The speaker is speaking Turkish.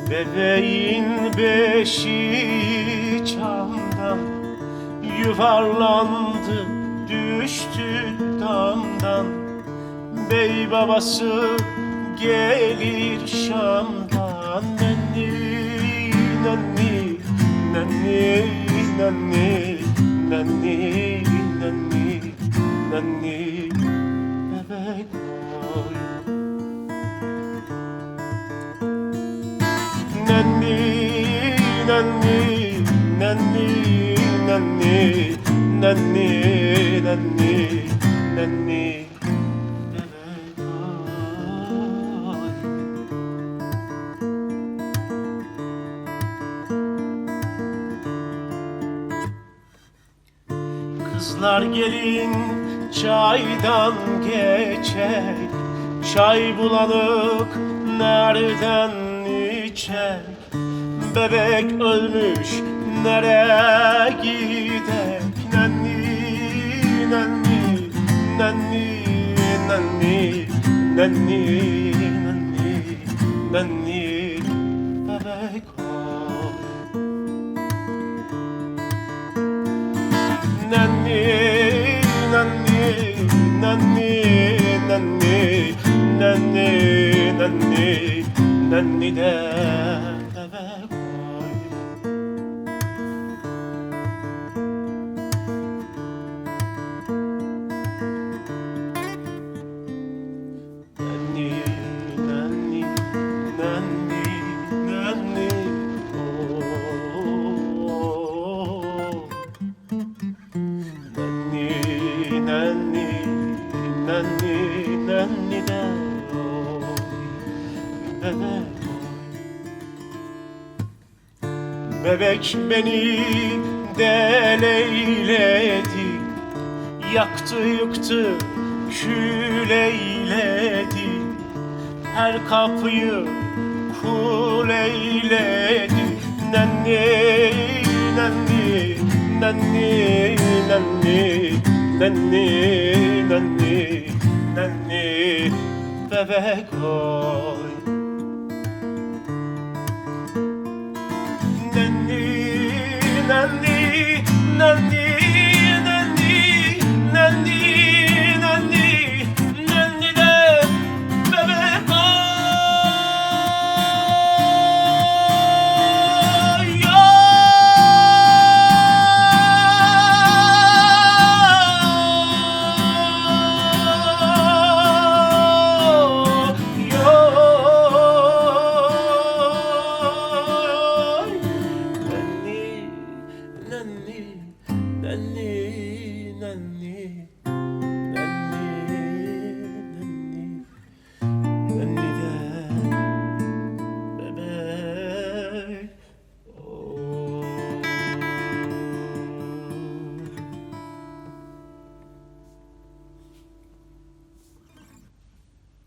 Bebeğin beşiği çamdan yuvarlandı, düştü damdan. Bey babası gelir Şam'dan. Nenni, nenni, nenni, nenni, nenni, nenni, nenni, bebek oy. Nenni, nenni, nenni, nenni, nenni, nenni, nenni, bebek oy. Kızlar gelin çaydan geçek, çay bulanık nereden içek? Bebek ölmüş nereye gidek? Nenni, nenni, nenni, nenni, nenni, nenni, nenni, bebek oy. Nenni, nenni, nenni, nenni, nenni, nenni, nenni de bebek oy. Nenni, nenni, nenni, nenni, oh. Nenni, nenni, nenni, nenni de oy, bebek oy. Bebek beni deleyledi, yaktı yıktı kül eyledi. Her kapıyı kul eyledi. Nenni, nenni, nenni, nenni, nenni, nenni, nenni, bebek oy. Nenni, nenni, nenni,